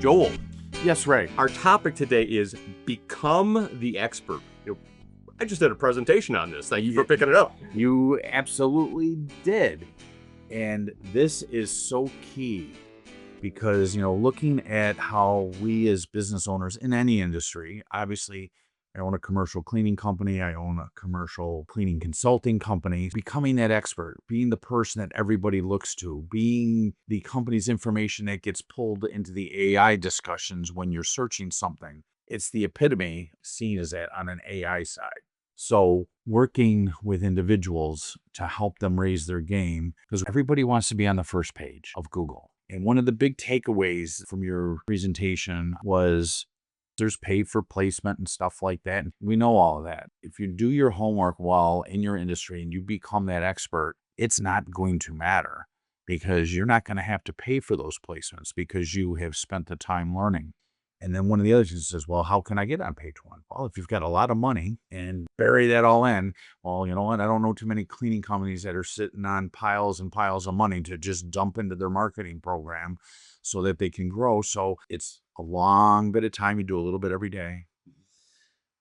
Joel, Yes, Ray. our topic today is become the expert. I just did a presentation on this. Thank you for picking it up. You absolutely did. And this is so key because, looking at how we as business owners in any industry, obviously, I own a commercial cleaning company. I own a commercial cleaning consulting company. Becoming that expert, being the person that everybody looks to, being the company's information that gets pulled into the AI discussions when you're searching something. It's the epitome seen as that on an AI side. So working with individuals to help them raise their game, because everybody wants to be on the first page of Google. And one of the big takeaways from your presentation was there's pay for placement and stuff like that. And we know all of that. If you do your homework well in your industry and you become that expert, it's not going to matter because you're not going to have to pay for those placements because you have spent the time learning. And then one of the other things says, well, how can I get on page one? Well, if you've got a lot of money and bury that all in, well, you know what? I don't know too many cleaning companies that are sitting on piles and piles of money to just dump into their marketing program so that they can grow. So it's a long bit of time. You do a little bit every day.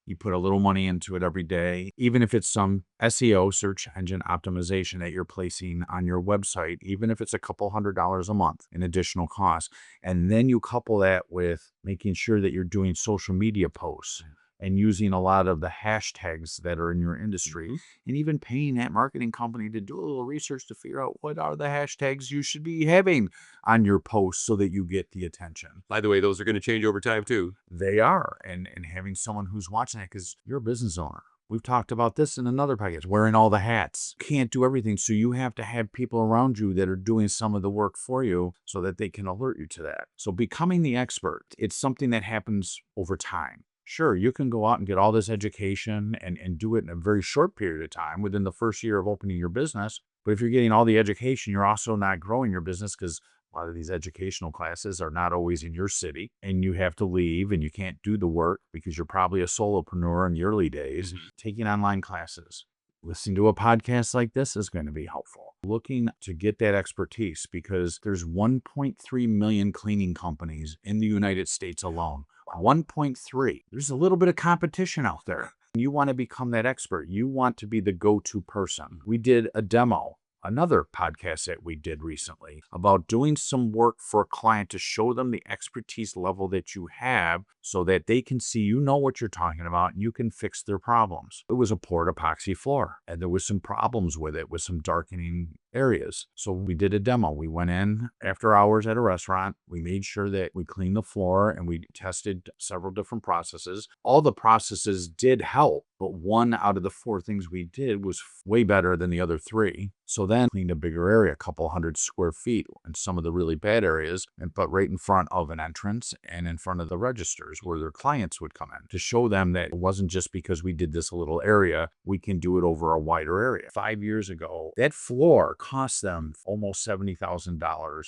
You put a little money into it every day, even if it's some SEO, search engine optimization that you're placing on your website, even if it's a couple $100s a month in additional costs. And then you couple that with making sure that you're doing social media posts and using a lot of the hashtags that are in your industry, and even paying that marketing company to do a little research to figure out what are the hashtags you should be having on your posts so that you get the attention. By the way, those are going to change over time too. They are. And having someone who's watching that, because you're a business owner. We've talked about this in another package, wearing all the hats. Can't do everything. So you have to have people around you that are doing some of the work for you so that they can alert you to that. So becoming the expert, it's something that happens over time. Sure, you can go out and get all this education and do it in a very short period of time within the first year of opening your business. But if you're getting all the education, you're also not growing your business because a lot of these educational classes are not always in your city and you have to leave and you can't do the work because you're probably a solopreneur in the early days. Taking online classes, listening to a podcast like this is going to be helpful. Looking to get that expertise because there's 1.3 million cleaning companies in the United States alone. 1.3. There's a little bit of competition out there. You want to become that expert. You want to be the go-to person. We did a demo, another podcast that we did recently about doing some work for a client to show them the expertise level that you have so that they can see you know what you're talking about and you can fix their problems. It was a poured epoxy floor and there was some problems with it with some darkening areas. So we did a demo. We went in after hours at a restaurant. We made sure that we cleaned the floor and we tested several different processes. All the processes did help, but one out of the 4 things we did was way better than the other 3. So then cleaned a bigger area, a couple hundred square feet in some of the really bad areas, and put right in front of an entrance and in front of the registers where their clients would come in to show them that it wasn't just because we did this little area, we can do it over a wider area. 5 years ago, that floor cost them almost $70,000.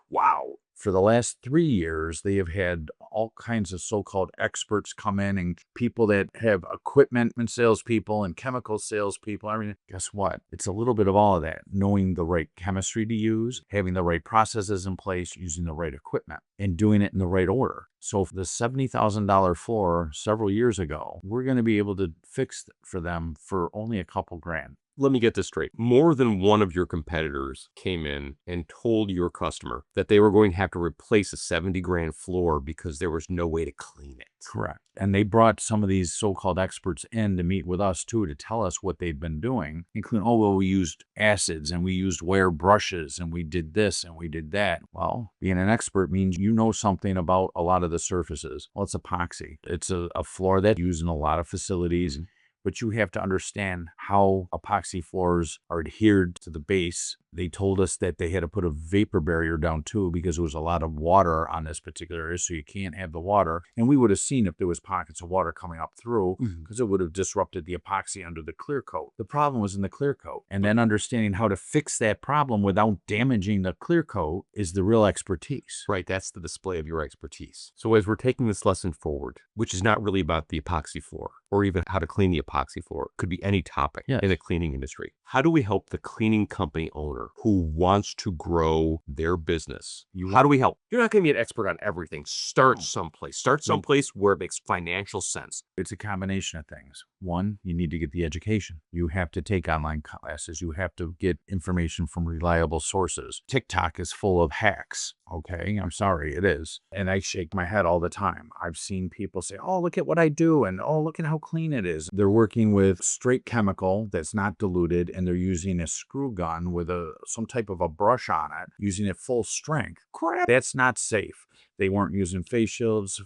Wow. For the last 3 years, they have had all kinds of so-called experts come in and people that have equipment and salespeople and chemical salespeople. I mean, guess what? It's a little bit of all of that. Knowing the right chemistry to use, having the right processes in place, using the right equipment, and doing it in the right order. So for the $70,000 floor several years ago, we're going to be able to fix it for them for only a couple grand. Let me get this straight. More than one of your competitors came in and told your customer that they were going to have to replace a 70 grand floor because there was no way to clean it. Correct. And they brought some of these so-called experts in to meet with us too, to tell us what they'd been doing, including, oh, well, we used acids and we used wear brushes and we did this and we did that. Well, being an expert means you know something about a lot of the surfaces. Well, it's epoxy. It's a floor that's used in a lot of facilities. But you have to understand how epoxy floors are adhered to the base. They told us that they had to put a vapor barrier down too because there was a lot of water on this particular area, so you can't have the water. And we would have seen if there was pockets of water coming up through because it would have disrupted the epoxy under the clear coat. The problem was in the clear coat. And then understanding how to fix that problem without damaging the clear coat is the real expertise. Right, that's the display of your expertise. So as we're taking this lesson forward, which is not really about the epoxy floor or even how to clean the epoxy floor, it could be any topic in the cleaning industry. How do we help the cleaning company owner owner who wants to grow their business, how do we help? You're not going to be an expert on everything. Start someplace. Start someplace where it makes financial sense. It's a combination of things. One, you need to get the education. You have to take online classes. You have to get information from reliable sources. TikTok is full of hacks. Okay, I'm sorry, it is. And I shake my head all the time. I've seen people say, oh, look at what I do, and oh, look at how clean it is. They're working with straight chemical that's not diluted, and they're using a screw gun with some type of a brush on it, using it full strength. Crap, that's not safe. They weren't using face shields,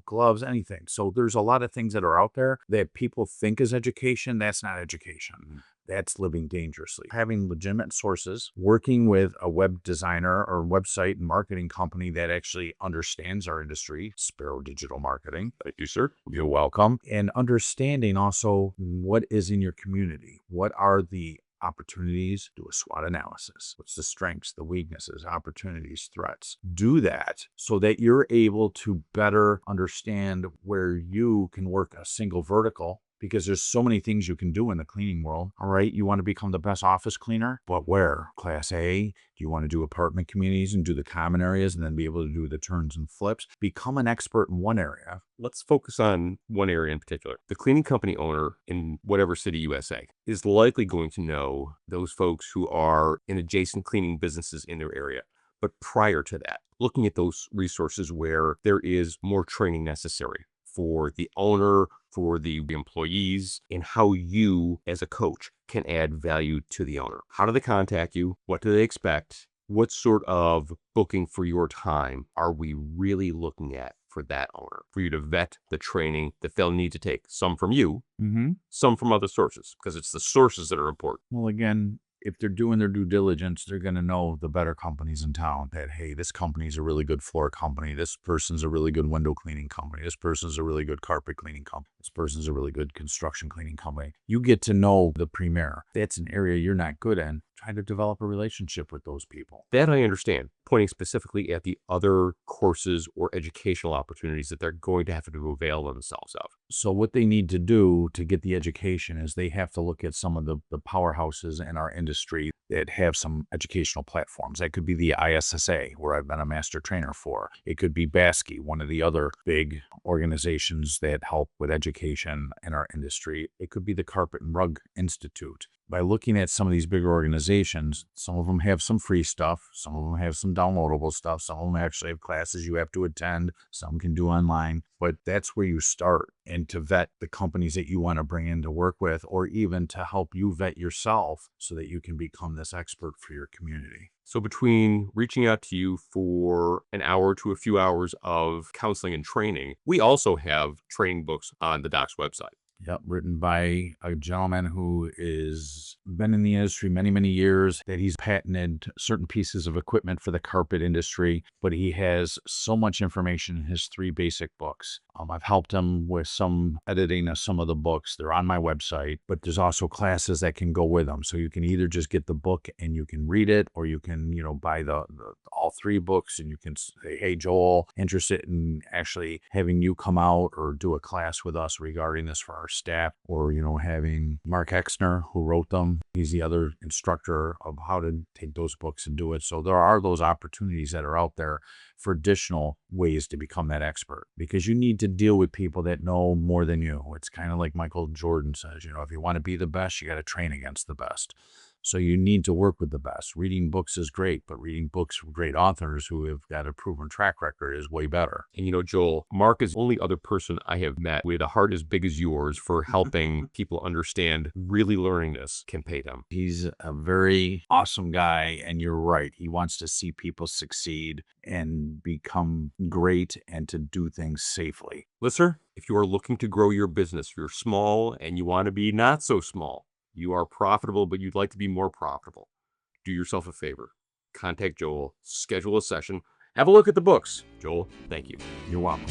gloves, anything. So there's a lot of things that are out there that people think is education. That's not education. That's living dangerously. Having legitimate sources, working with a web designer or website and marketing company that actually understands our industry, Sparrow Digital Marketing. Thank you, sir. You're welcome. And understanding also what is in your community. What are the opportunities? Do a SWOT analysis. What's the strengths, the weaknesses, opportunities, threats? Do that so that you're able to better understand where you can work a single vertical, because there's so many things you can do in the cleaning world. All right, you want to become the best office cleaner, but where? Class A? Do you want to do apartment communities and do the common areas and then be able to do the turns and flips? Become an expert in one area. Let's focus on one area in particular. The cleaning company owner in whatever city, USA, is likely going to know those folks who are in adjacent cleaning businesses in their area. But prior to that, looking at those resources where there is more training necessary for the owner, for the employees, and how you as a coach can add value to the owner. How do they contact you? What do they expect? What sort of booking for your time are we really looking at for that owner, for you to vet the training that they'll need to take? Some from you, some from other sources, because it's the sources that are important. Well, again, if they're doing their due diligence, they're going to know the better companies in town that, hey, this company's a really good floor company. This person's a really good window cleaning company. This person's a really good carpet cleaning company. This person's a really good construction cleaning company. You get to know the premier. That's an area you're not good in. Try to develop a relationship with those people. That I understand, pointing specifically at the other courses or educational opportunities that they're going to have to avail themselves of. So what they need to do to get the education is they have to look at some of the powerhouses in our industry that have some educational platforms. That could be the ISSA, where I've been a master trainer for. It could be BASCI, one of the other big organizations that help with education in our industry. It could be the Carpet and Rug Institute. By looking at some of these bigger organizations, some of them have some free stuff, some of them have some downloadable stuff, some of them actually have classes you have to attend, some can do online, but that's where you start. And to vet the companies that you want to bring in to work with, or even to help you vet yourself so that you can become this expert for your community. So between reaching out to you for an hour to a few hours of counseling and training, we also have training books on the Doc's website. Yep, written by a gentleman who is been in the industry many, many years, that he's patented certain pieces of equipment for the carpet industry, but he has so much information in his 3 basic books. I've helped him with some editing of some of the books. They're on my website, but there's also classes that can go with them. So you can either just get the book and you can read it, or you can, buy the all 3 books and you can say, hey, Joel, interested in actually having you come out or do a class with us regarding this for our staff, or, having Mark Exner, who wrote them. He's the other instructor of how to take those books and do it. So there are those opportunities that are out there for additional ways to become that expert, because you need to deal with people that know more than you. It's kind of like Michael Jordan says, if you want to be the best, you got to train against the best. So you need to work with the best. Reading books is great, but reading books from great authors who have got a proven track record is way better. And Joel, Mark is the only other person I have met with a heart as big as yours for helping people understand really learning this can pay them. He's a very awesome guy, and you're right. He wants to see people succeed and become great and to do things safely. Listener, if you are looking to grow your business, you're small and you want to be not so small. You are profitable, but you'd like to be more profitable. Do yourself a favor. Contact Joel, schedule a session, have a look at the books. Joel, thank you. You're welcome.